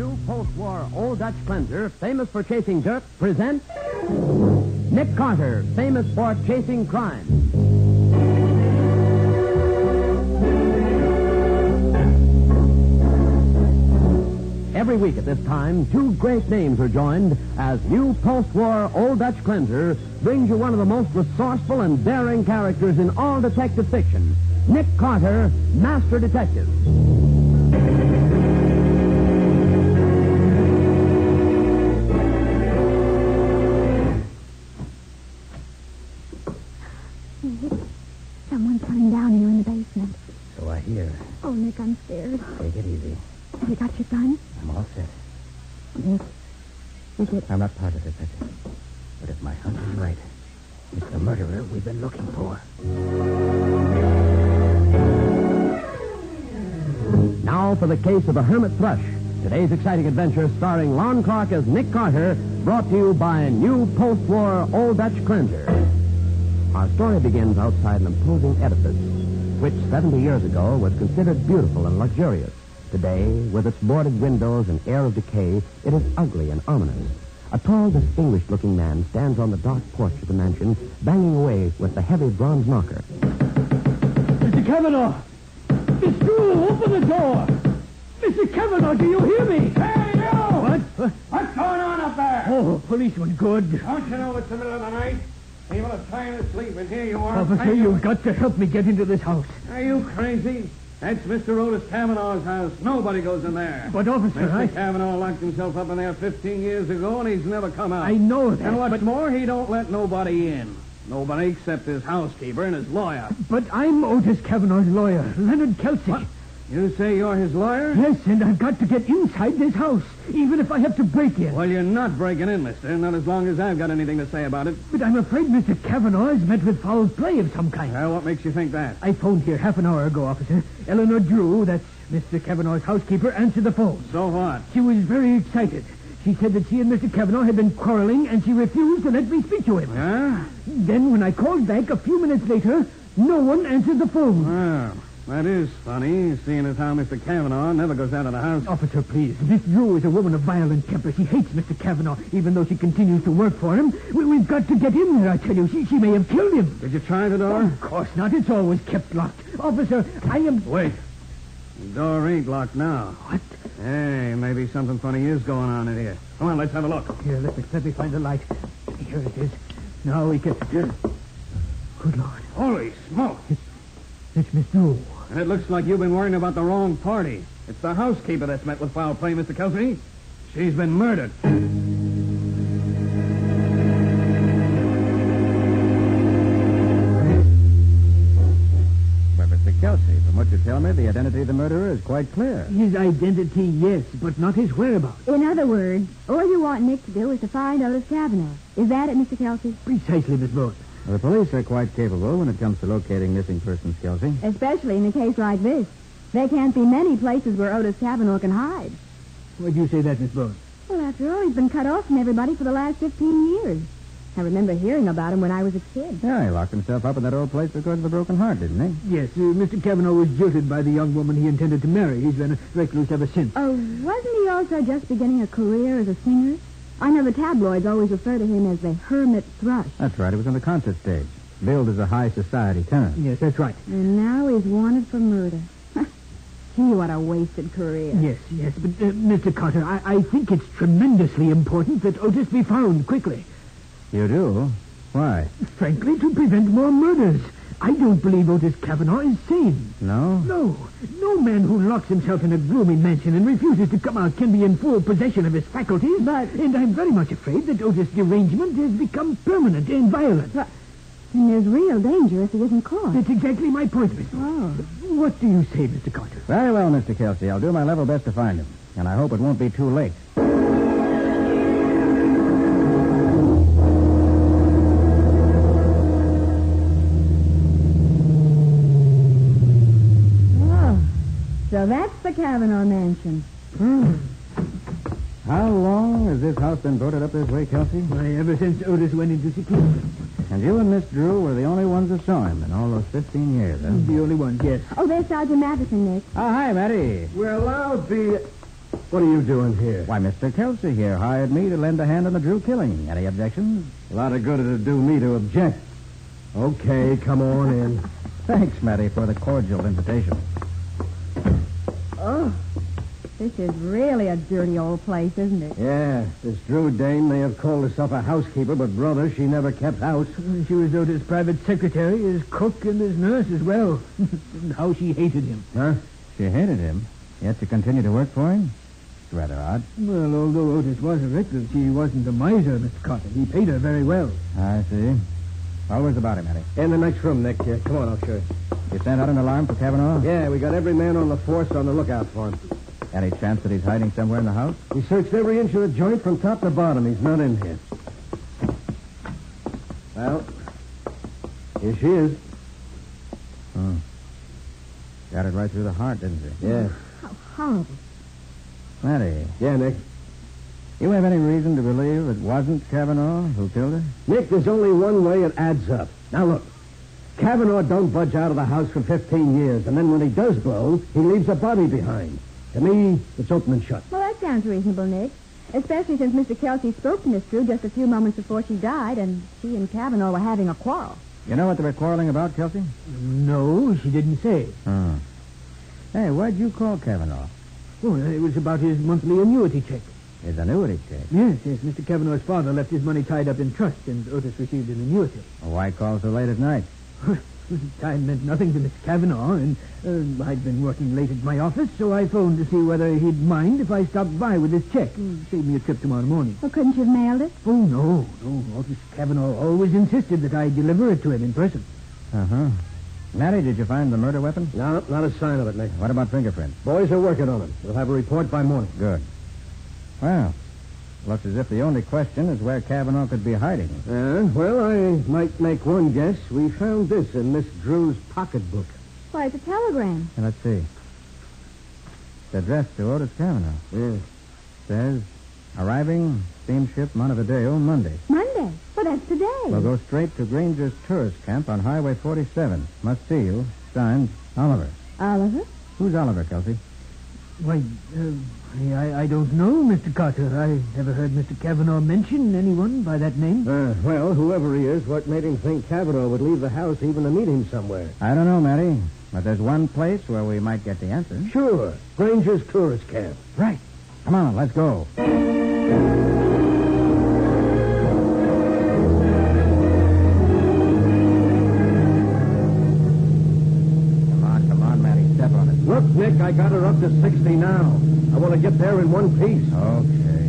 new post-war Old Dutch cleanser, famous for chasing dirt, presents Nick Carter, famous for chasing crime. Every week at this time, two great names are joined as new post-war Old Dutch cleanser brings you one of the most resourceful and daring characters in all detective fiction, Nick Carter, Master Detective. Someone's coming down here in the basement. So I hear. Oh, Nick, I'm scared. Take it easy. Have you got your gun? I'm all set. Nick, is it... I'm not positive, Patsy. But if my hunch is right, it's the murderer we've been looking for. Now for the case of the Hermit Thrush. Today's exciting adventure starring Lon Clark as Nick Carter, brought to you by new post-war Old Dutch cleanser. Our story begins outside an imposing edifice, which 70 years ago was considered beautiful and luxurious. Today, with its boarded windows and air of decay, it is ugly and ominous. A tall, distinguished-looking man stands on the dark porch of the mansion, banging away with the heavy bronze knocker. Mr. Cavanaugh! Miss Drew, open the door! Mr. Cavanaugh, do you hear me? Hey, you! What? What's going on up there? Oh, policeman, good. Don't you know it's the middle of the night? People are trying to sleep, and here you are. Officer, you've got to help me get into this house. Are you crazy? That's Mr. Otis Cavanaugh's house. Nobody goes in there. But, officer, Mr. Cavanaugh locked himself up in there 15 years ago, and he's never come out. I know that. And what's more, he don't let nobody in. Nobody except his housekeeper and his lawyer. But I'm Otis Cavanaugh's lawyer, Leonard Kelsey. What? You say you're his lawyer? Yes, and I've got to get inside this house, even if I have to break in. Well, you're not breaking in, mister. Not as long as I've got anything to say about it. But I'm afraid Mr. Cavanaugh has met with foul play of some kind. Well, what makes you think that? I phoned here half an hour ago, officer. Eleanor Drew, that's Mr. Cavanaugh's housekeeper, answered the phone. So what? She was very excited. She said that she and Mr. Cavanaugh had been quarreling, and she refused to let me speak to him. Huh? Then, when I called back a few minutes later, no one answered the phone. Well, that is funny, seeing as how Mr. Cavanaugh never goes out of the house. Officer, please. Miss Drew is a woman of violent temper. She hates Mr. Cavanaugh, even though she continues to work for him. We've got to get in there, I tell you. She may have killed him. Did you try the door? Of course not. It's always kept locked. Officer, I am... Wait. The door ain't locked now. What? Hey, maybe something funny is going on in here. Come on, let's have a look. Here, let me find the light. Here it is. Now we can... Good Lord. Holy smoke. It's Miss Drew. And it looks like you've been worrying about the wrong party. It's the housekeeper that's met with foul play, Mr. Kelsey. She's been murdered. Well, Mr. Kelsey, from what you tell me, the identity of the murderer is quite clear. His identity, yes, but not his whereabouts. In other words, all you want Nick to do is to find Otis Cavanaugh. Is that it, Mr. Kelsey? Precisely, Miss Bowles. The police are quite capable when it comes to locating missing persons, Kelsey. Especially in a case like this. There can't be many places where Otis Cavanaugh can hide. Why'd you say that, Miss Bowles? Well, after all, he's been cut off from everybody for the last 15 years. I remember hearing about him when I was a kid. Yeah, he locked himself up in that old place because of a broken heart, didn't he? Yes, Mr. Cavanaugh was jilted by the young woman he intended to marry. He's been a recluse ever since. Oh, wasn't he also just beginning a career as a singer? I know the tabloids always refer to him as the Hermit Thrush. That's right. He was on the concert stage, billed as a high society tenor. Yes, that's right. And now he's wanted for murder. Gee, what a wasted career. Yes, but Mr. Carter, I think it's tremendously important that Otis be found quickly. You do? Why? Frankly, to prevent more murders. I don't believe Otis Cavanaugh is sane. No? No man who locks himself in a gloomy mansion and refuses to come out can be in full possession of his faculties. And I'm very much afraid that Otis' derangement has become permanent and violent. And there's real danger if he isn't caught. That's exactly my point, Miss Bowles. Oh. What do you say, Mr. Carter? Very well, Mr. Kelsey. I'll do my level best to find him. And I hope it won't be too late. So that's the Cavanaugh mansion. How long has this house been boarded up this way, Kelsey? Why, ever since Otis went into seclusion. And you and Miss Drew were the only ones that saw him in all those 15 years, huh? The only ones, yes. Oh, there's Sergeant Matheson, Nick. Oh, hi, Matty. We're allowed the... What are you doing here? Why, Mr. Kelsey here hired me to lend a hand in the Drew killing. Any objections? A lot of good it'd do me to object. Okay, come on in. Thanks, Matty, for the cordial invitation. Oh, this is really a dirty old place, isn't it? Yeah, this Drew dame may have called herself a housekeeper, but, brother, she never kept house. She was Otis' private secretary, his cook, and his nurse as well. And how she hated him. Huh? She hated him, yet to continue to work for him? It's rather odd. Well, although Otis was a recluse, she wasn't a miser, Mr. Carter. He paid her very well. I see. What was about him, Matty? In the next room, Nick. Come on, I'll show you. You sent out an alarm for Kavanaugh? Yeah, we got every man on the force on the lookout for him. Any chance that he's hiding somewhere in the house? We searched every inch of the joint from top to bottom. He's not in here. Well, here she is. Hmm. Got it right through the heart, didn't she? Yeah. How horrible. Matty, Yeah, Nick. you have any reason to believe it wasn't Kavanaugh who killed her? Nick, there's only one way it adds up. Now, look. Kavanaugh don't budge out of the house for 15 years, and then when he does blow, he leaves a body behind. To me, it's open and shut. Well, that sounds reasonable, Nick. Especially since Mr. Kelsey spoke to Miss Drew just a few moments before she died, and she and Kavanaugh were having a quarrel. You know what they were quarreling about, Kelsey? No, she didn't say. Hmm. Hey, why'd you call Kavanaugh? Oh, it was about his monthly annuity check. His annuity check. Yes, Mr. Kavanaugh's father left his money tied up in trust, and Otis received an annuity. Well, why call so late at night? Time meant nothing to Miss Kavanaugh, and I'd been working late at my office, so I phoned to see whether he'd mind if I stopped by with his check. Save me a trip tomorrow morning. Well, couldn't you have mailed it? Oh, no. Otis Kavanaugh always insisted that I deliver it to him in person. Uh-huh. Matty, did you find the murder weapon? No, not a sign of it, Nick. What about fingerprints? Boys are working on it. We'll have a report by morning. Good. Well, looks as if the only question is where Kavanaugh could be hiding. Well, I might make one guess. We found this in Miss Drew's pocketbook. Why, it's a telegram. Now, let's see. It's addressed to Otis Kavanaugh. Yeah. Says, arriving steamship Montevideo Monday. Monday. Well, that's today. We'll go straight to Granger's tourist camp on Highway 47. Must see you. Signed, Oliver. Oliver? Who's Oliver, Kelsey? Why, I don't know, Mr. Carter. I never heard Mr. Kavanaugh mention anyone by that name. Well, whoever he is, what made him think Kavanaugh would leave the house even to meet him somewhere? I don't know, Matty. But there's one place where we might get the answer. Sure. Granger's tourist camp. Right. Come on, let's go. Come on, Matty. Step on it. Look, Nick, I got her up to 60 now. I want to get there in one piece. Okay.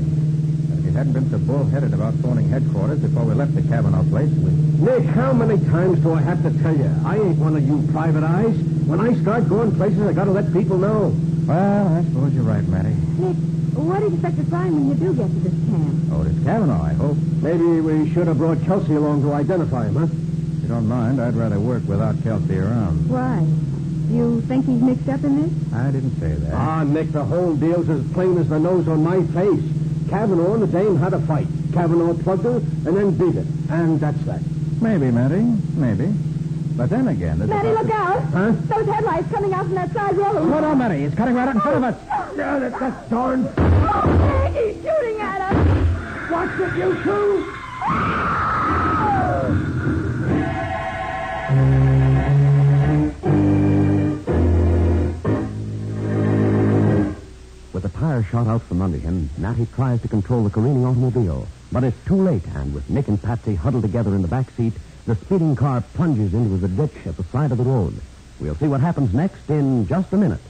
If you hadn't been so bullheaded about phoning headquarters before we left the Kavanaugh place, Nick, how many times do I have to tell you? I ain't one of you private eyes. When I start going places, I got to let people know. Well, I suppose you're right, Matty. Nick, what do you expect to find when you do get to this camp? Otis Kavanaugh, I hope. Maybe we should have brought Kelsey along to identify him, huh? If you don't mind, I'd rather work without Kelsey around. Why? You think he's mixed up in this? I didn't say that. Ah, Nick, the whole deal's as plain as the nose on my face. Kavanaugh and the dame had a fight. Kavanaugh plugged her and then beat it. And that's that. Maybe, Matty. Maybe. But then again... Matty, look out! Huh? Those headlights coming out from that side road. Hold on, Matty. It's cutting right out in front of us. Yeah, that's darn... Oh, Nick, he's shooting at us! Watch it, you two! With the tire shot out from under him, Matty tries to control the careening automobile. But it's too late, and with Nick and Patsy huddled together in the back seat, the speeding car plunges into the ditch at the side of the road. We'll see what happens next in just a minute.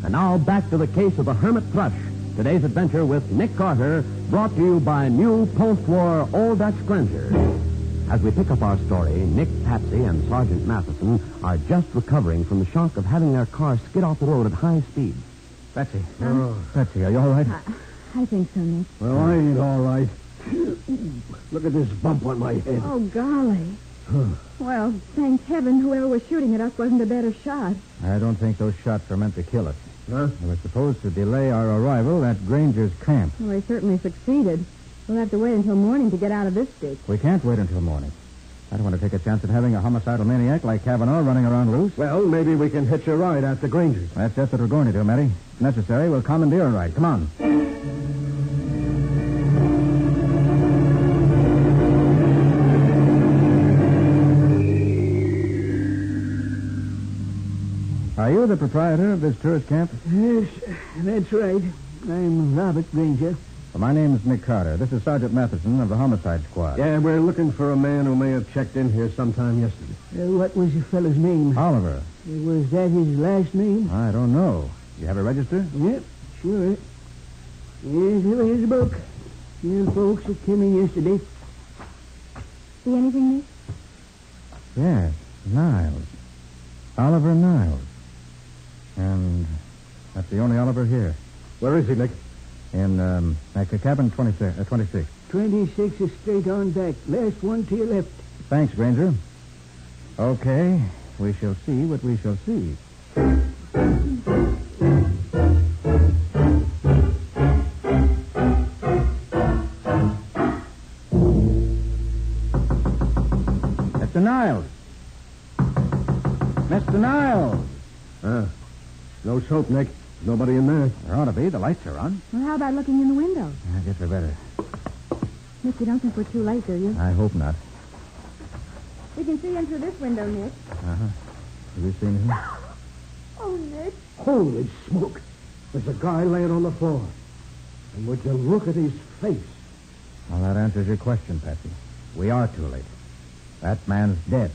And now back to the case of the Hermit Thrush. Today's adventure with Nick Carter, brought to you by new post-war Old Dutch cleanser. As we pick up our story, Nick, Patsy, and Sergeant Matheson are just recovering from the shock of having their car skid off the road at high speed. Patsy. Patsy, are you all right? I think so, Nick. Well, I ain't all right. Look at this bump on my head. Oh, golly. Well, thank heaven whoever was shooting at us wasn't a better shot. I don't think those shots were meant to kill us. Huh? They were supposed to delay our arrival at Granger's camp. Well, they certainly succeeded. We'll have to wait until morning to get out of this ditch. We can't wait until morning. I don't want to take a chance at having a homicidal maniac like Kavanaugh running around loose. Well, maybe we can hitch a ride after Granger's. That's just what we're going to do, Matty. If necessary, we'll commandeer a ride. Come on. Are you the proprietor of this tourist camp? Yes, that's right. I'm Robert Granger. Well, my name's Nick Carter. This is Sergeant Matheson of the Homicide Squad. Yeah, we're looking for a man who may have checked in here sometime yesterday. What was the fellow's name? Oliver. Was that his last name? I don't know. You have a register? Yep, sure. Yes, here's a book. The folks that came in yesterday. See anything, Nick? Yes, Niles. Oliver Niles. And that's the only Oliver here. Where is he, Nick? In, cabin 26. 26 is straight on back. Last one to your left. Thanks, Granger. Okay, we shall see what we shall see. Mr. Niles. Mr. Niles. No soap, Nick. Nobody in there. There ought to be. The lights are on. Well, how about looking in the window? I guess we better. Nick, you don't think we're too late, do you? I hope not. We can see in through this window, Nick. Uh-huh. Have you seen anything? Oh, Nick. Holy smoke. There's a guy laying on the floor. And would you look at his face? Well, that answers your question, Patsy. We are too late. That man's dead.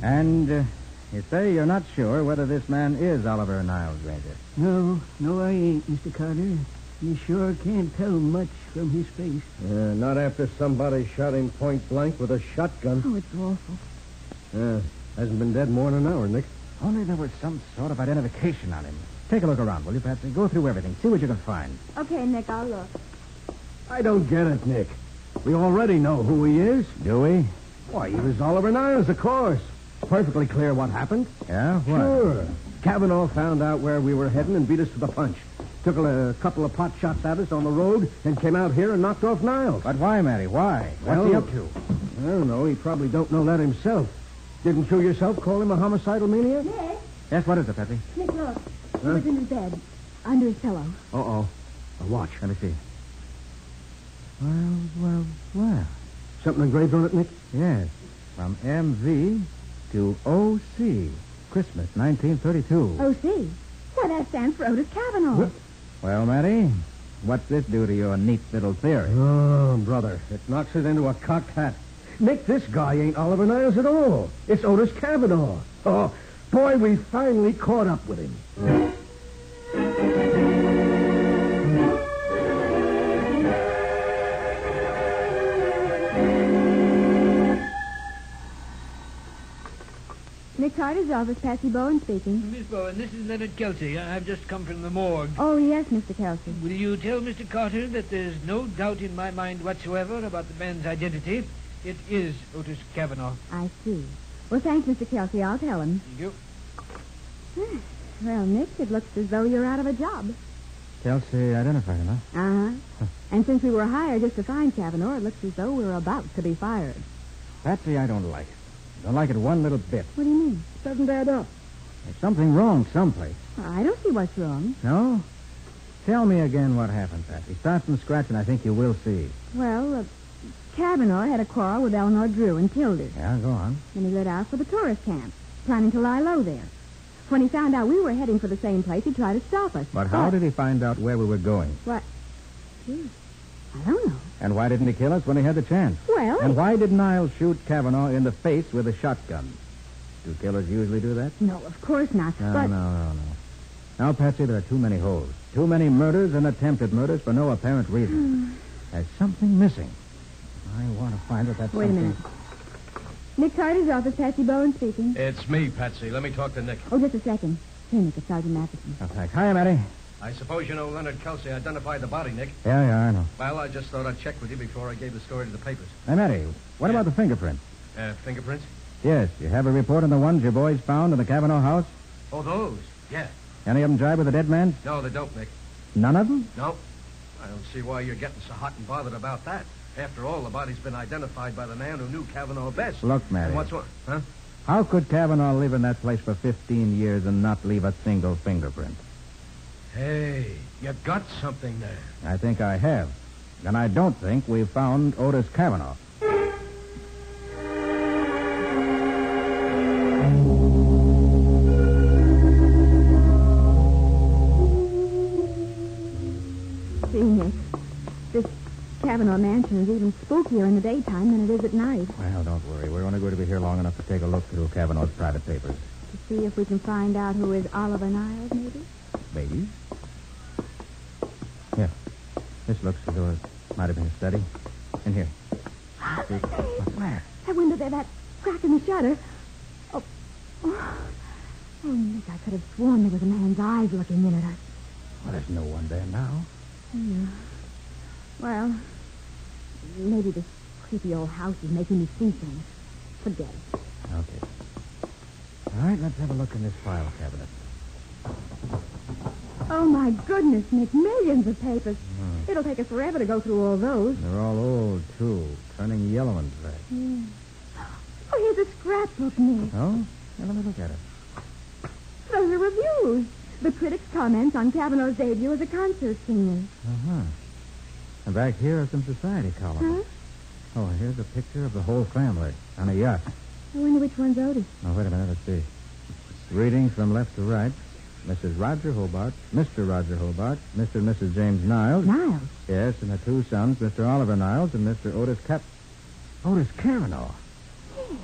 And you say you're not sure whether this man is Oliver Niles, Granger. No, I ain't, Mr. Carter. You sure can't tell much from his face. Not after somebody shot him point blank with a shotgun. Oh, it's awful. Hasn't been dead more than an hour, Nick. Only there was some sort of identification on him. Take a look around, will you, Patsy? Go through everything. See what you can find. Okay, Nick, I'll look. I don't get it, Nick. We already know who he is. Do we? Why, he was Oliver Niles, of course. It's perfectly clear what happened. Yeah? What? Sure. Kavanaugh found out where we were heading and beat us to the punch. Took a couple of pot shots at us on the road and came out here and knocked off Niles. But why, Matty? Why? What's he up to? I don't know. He probably don't know that himself. Didn't you yourself call him a homicidal maniac? Nick. Yes, what is it, Patsy? Nick, look. He was in his bed. Under his pillow. Uh-oh. Watch. Let me see. Well. Something engraved on it, Nick? Yes. From MV to OC. Christmas, 1932. O.C. Why, that stands for Otis Kavanaugh. What? Well, Matty, what's this do to your neat little theory? Oh, brother. It knocks it into a cocked hat. Nick, this guy ain't Oliver Niles at all. It's Otis Kavanaugh. Oh, boy, we finally caught up with him. Nick Carter's office, Patsy Bowen speaking. Miss Bowen, this is Leonard Kelsey. I've just come from the morgue. Oh, yes, Mr. Kelsey. Will you tell Mr. Carter that there's no doubt in my mind whatsoever about the man's identity? It is Otis Kavanaugh. I see. Well, thanks, Mr. Kelsey. I'll tell him. Thank you. Well, Nick, it looks as though you're out of a job. Kelsey identified him, huh? Uh-huh. And since we were hired just to find Kavanaugh, it looks as though we're about to be fired. Patsy, I don't like it. Don't like it one little bit. What do you mean? Doesn't add up. There's something wrong someplace. I don't see what's wrong. No? Tell me again what happened, Patsy. Start from scratch, and I think you will see. Well, Kavanaugh had a quarrel with Eleanor Drew and killed her. Yeah, go on. Then he lit out for the tourist camp, planning to lie low there. When he found out we were heading for the same place, he tried to stop us. But how did he find out where we were going? What? Gee, I don't know. And why didn't he kill us when he had the chance? Well, And why did Niles shoot Kavanaugh in the face with a shotgun? Do killers usually do that? No, of course not. No, but no. Now, Patsy, there are too many holes. Too many murders and attempted murders for no apparent reason. There's something missing. I want to find out that Wait a something. minute. Nick Carter's office, Patsy Bowen speaking. It's me, Patsy. Let me talk to Nick. Oh, just a second. Here, Nick, it's Sergeant Matheson. Oh, thanks. Hi, Matty. I suppose you know Leonard Kelsey identified the body, Nick. Yeah, I know. Well, I just thought I'd check with you before I gave the story to the papers. Hey, Matty, what about the fingerprints? Fingerprints? Yes, you have a report on the ones your boys found in the Kavanaugh house? Oh, those? Yeah. Any of them jibe with the dead man? No, they don't, Nick. None of them? No. I don't see why you're getting so hot and bothered about that. After all, the body's been identified by the man who knew Kavanaugh best. Look, Matty. And what's what? Huh? How could Kavanaugh live in that place for 15 years and not leave a single fingerprint? Hey, you got something there. I think I have. And I don't think we've found Otis Kavanaugh. See, Nick, this Kavanaugh mansion is even spookier in the daytime than it is at night. Well, don't worry. We're only going to be here long enough to take a look through Kavanaugh's private papers. To see if we can find out who is Oliver Niles, maybe? Maybe. Here. This looks as though it might have been a study. In here. See? What's the matter? That window there, that crack in the shutter. Oh, Nick, I could have sworn there was a man's eyes looking in at us. Well, there's no one there now. Yeah. Well, maybe this creepy old house is making me see things. Forget it. Okay. All right, let's have a look in this file cabinet. Oh, my goodness, Nick, millions of papers. It'll take us forever to go through all those. They're all old, too. Turning yellow and red. Yeah. Oh, here's a scrapbook, Nick. Oh? Well, let me look at it. Those are reviews. The critics' comments on Kavanaugh's debut as a concert singer. Uh-huh. And back here are some society columns. Huh? Oh, here's a picture of the whole family on a yacht. I wonder which one's Otis. Oh, wait a minute. Let's see. Reading from left to right. Mrs. Roger Hobart, Mr. Roger Hobart, Mr. and Mrs. James Niles. Niles? Yes, and the two sons, Mr. Oliver Niles and Mr. Otis Kavanaugh. Hey,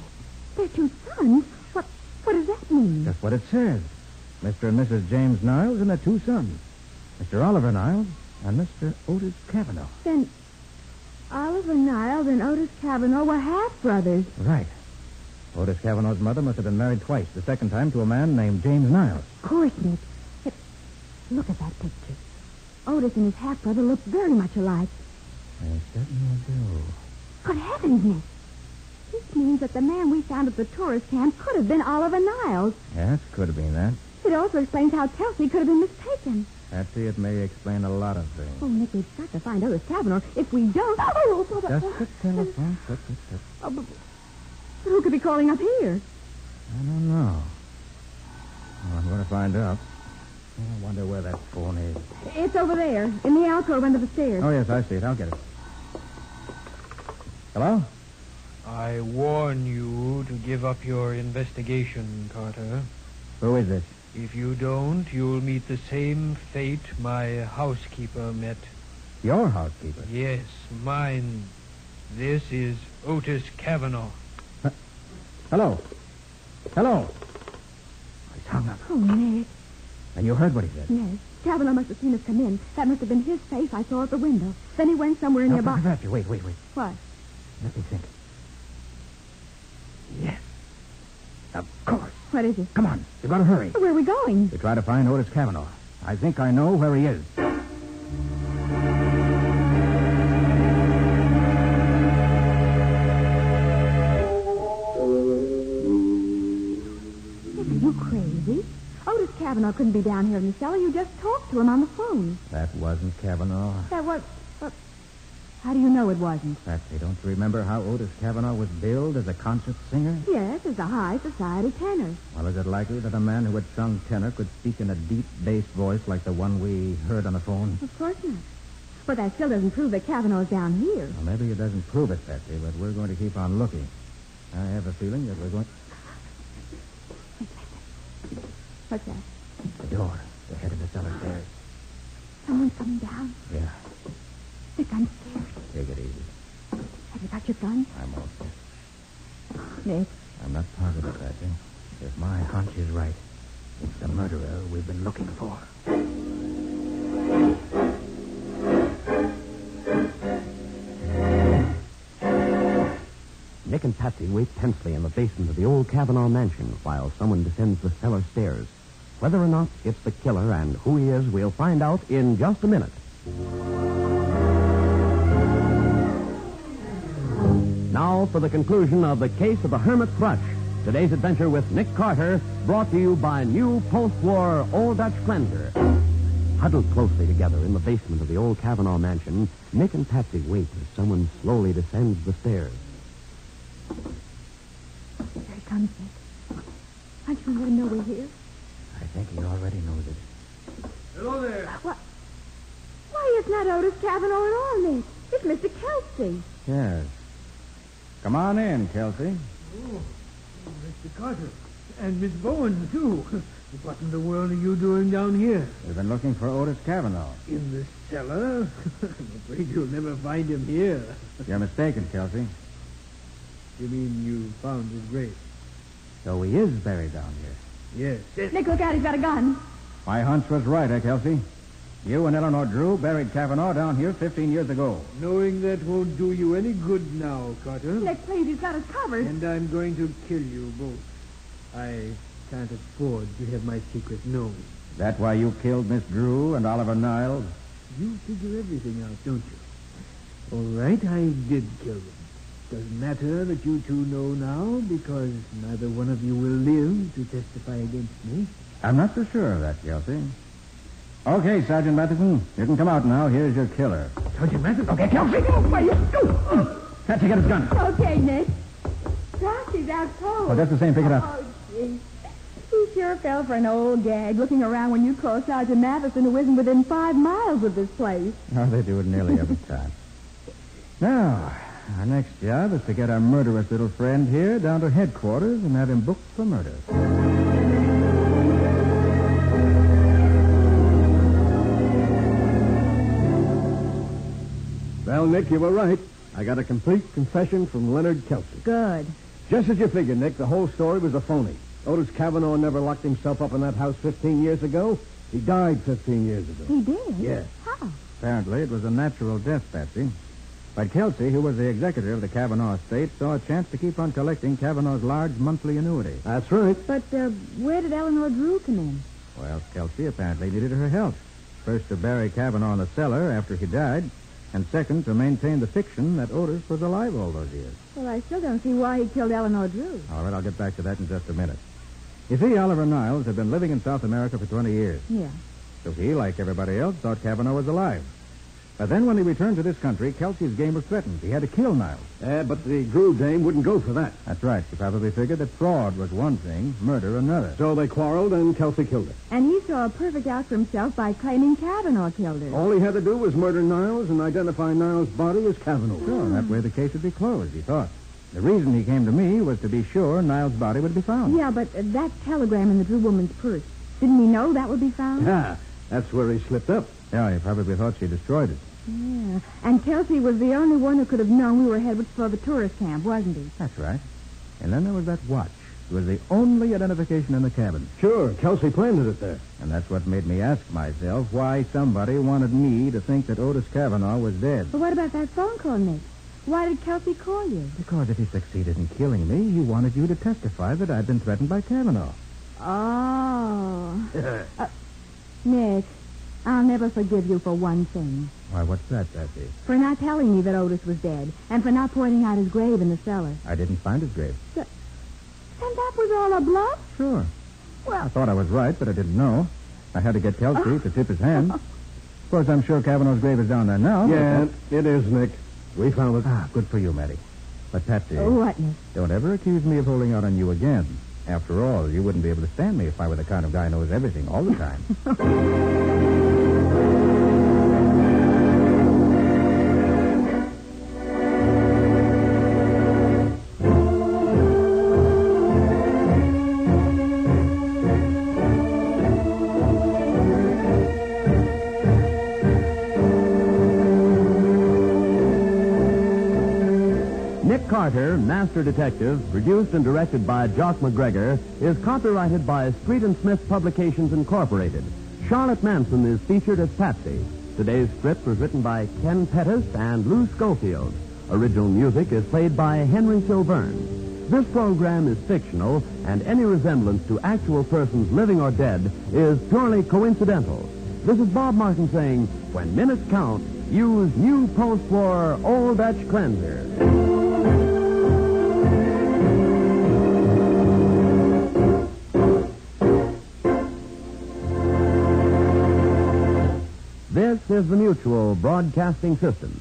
they're two sons? What does that mean? That's what it says. Mr. and Mrs. James Niles and their two sons, Mr. Oliver Niles and Mr. Otis Kavanaugh. Then Oliver Niles and Otis Kavanaugh were half-brothers. Right. Otis Kavanaugh's mother must have been married twice, the second time to a man named James Niles. Of course, Nick. Look at that picture. Otis and his half-brother look very much alike. They certainly do. Good heavens, Nick. This means that the man we found at the tourist camp could have been Oliver Niles. Yes, could have been that. It also explains how Kelsey could have been mistaken. Patsy, it may explain a lot of things. Oh, Nick, we've got to find Otis Kavanaugh. If we don't... Just the telephone. Oh, but who could be calling up here? I don't know. Well, I'm going to find out. I wonder where that phone is. It's over there, in the alcove under the stairs. Oh, yes, I see it. I'll get it. Hello? I warn you to give up your investigation, Carter. Who is this? If you don't, you'll meet the same fate my housekeeper met. Your housekeeper? Yes, mine. This is Otis Kavanaugh. Hello? Hello? He's hung up. Oh, Nick. And you heard what he said? Yes. Kavanaugh must have seen us come in. That must have been his face I saw at the window. Then he went somewhere nearby. Wait. What? Let me think. Yes. Of course. What is it? Come on. You've got to hurry. Where are we going? To try to find Otis Kavanaugh. I think I know where he is. Are you crazy? Otis Kavanaugh couldn't be down here in the cellar. You just talked to him on the phone. That wasn't Kavanaugh. That was... how do you know it wasn't? Patsy, don't you remember how Otis Kavanaugh was billed as a concert singer? Yes, as a high society tenor. Well, is it likely that a man who had sung tenor could speak in a deep bass voice like the one we heard on the phone? Of course not. But that still doesn't prove that Kavanaugh's down here. Well, maybe it doesn't prove it, Patsy, but we're going to keep on looking. I have a feeling that we're going... What's that? The door. The head of the cellar stairs. Someone's coming down. Yeah. Nick, I'm scared. Take it easy. Have you got your gun? I'm all set. Nick. I'm not positive, Patsy. If my hunch is right, it's the murderer we've been looking for. Nick and Patsy wait tensely in the basement of the old Kavanaugh mansion while someone descends the cellar stairs. Whether or not it's the killer and who he is, we'll find out in just a minute. Now for the conclusion of the case of the Hermit Thrush, Today's adventure with Nick Carter, brought to you by new post-war Old Dutch cleanser. Huddled closely together in the basement of the old Kavanaugh mansion, Nick and Patsy wait as someone slowly descends the stairs. Here he comes, Nick. I just want to let him know we're here. I think he already knows it. Hello there. What? Why, it's not Otis Kavanaugh at all, Nick. It's Mr. Kelsey. Yes. Come on in, Kelsey. Oh, Mr. Carter. And Miss Bowen, too. What in the world are you doing down here? We've been looking for Otis Kavanaugh. In the cellar? I'm afraid you'll never find him here. You're mistaken, Kelsey. You mean you found his grave? So he is buried down here. Yes. Nick, look out. He's got a gun. My hunch was right, Kelsey? You and Eleanor Drew buried Kavanaugh down here 15 years ago. Knowing that won't do you any good now, Carter. Nick, please. He's got us covered. And I'm going to kill you both. I can't afford to have my secret known. That why you killed Miss Drew and Oliver Niles? You figure everything out, don't you? All right, I did kill them. Doesn't matter that you two know now, because neither one of you will live to testify against me. I'm not so sure of that, Kelsey. Okay, Sergeant Matheson, you can come out now. Here's your killer. Sergeant Matheson? Okay, Kelsey. Why you go? Patsy, get his gun. Okay, Nick. Gosh, he's out cold. Oh, that's the same. Pick it up. Oh, gee. He sure fell for an old gag looking around when you called Sergeant Matheson, who isn't within 5 miles of this place. Oh, they do it nearly every time. Now, our next job is to get our murderous little friend here down to headquarters and have him booked for murder. Well, Nick, you were right. I got a complete confession from Leonard Kelsey. Good. Just as you figured, Nick, the whole story was a phony. Otis Kavanaugh never locked himself up in that house 15 years ago. He died 15 years ago. He did? Yeah. How? Apparently, it was a natural death, Patsy. But Kelsey, who was the executor of the Kavanaugh estate, saw a chance to keep on collecting Kavanaugh's large monthly annuity. That's right. But where did Eleanor Drew come in? Well, Kelsey apparently needed her help. First, to bury Kavanaugh in the cellar after he died, and second, to maintain the fiction that Otis was alive all those years. Well, I still don't see why he killed Eleanor Drew. All right, I'll get back to that in just a minute. You see, Oliver Niles had been living in South America for 20 years. Yeah. So he, like everybody else, thought Kavanaugh was alive. But then when he returned to this country, Kelsey's game was threatened. He had to kill Niles. But the Drew dame wouldn't go for that. That's right. She probably figured that fraud was one thing, murder another. So they quarreled, and Kelsey killed her. And he saw a perfect out for himself by claiming Kavanaugh killed her. All he had to do was murder Niles and identify Niles' body as Kavanaugh. Sure, that way the case would be closed, he thought. The reason he came to me was to be sure Niles' body would be found. Yeah, but that telegram in the Drew woman's purse, didn't he know that would be found? Yeah, that's where he slipped up. Yeah, he probably thought she destroyed it. Yeah. And Kelsey was the only one who could have known we were headed for the tourist camp, wasn't he? That's right. And then there was that watch. It was the only identification in the cabin. Sure, Kelsey planted it there. And that's what made me ask myself why somebody wanted me to think that Otis Kavanaugh was dead. But what about that phone call, Nick? Why did Kelsey call you? Because if he succeeded in killing me, he wanted you to testify that I'd been threatened by Kavanaugh. Oh. Nick, I'll never forgive you for one thing. Why, what's that, Patsy? For not telling me that Otis was dead, and for not pointing out his grave in the cellar. I didn't find his grave. And that was all a bluff? Sure. Well, I thought I was right, but I didn't know. I had to get Kelsey to tip his hand. Of course, I'm sure Kavanaugh's grave is down there now. Yeah, it is, Nick. We found it. Ah, good for you, Matty. But, Patsy... What, Nick? Don't ever accuse me of holding out on you again. After all, you wouldn't be able to stand me if I were the kind of guy who knows everything all the time. Nick Carter, Master Detective, produced and directed by Jock MacGregor, is copyrighted by Street and Smith Publications Incorporated. Charlotte Manson is featured as Patsy. Today's script was written by Ken Pettis and Lou Schofield. Original music is played by Henry Silverne. This program is fictional, and any resemblance to actual persons living or dead is purely coincidental. This is Bob Martin saying, when minutes count, use new post-war Old Dutch cleanser. This is the Mutual Broadcasting System.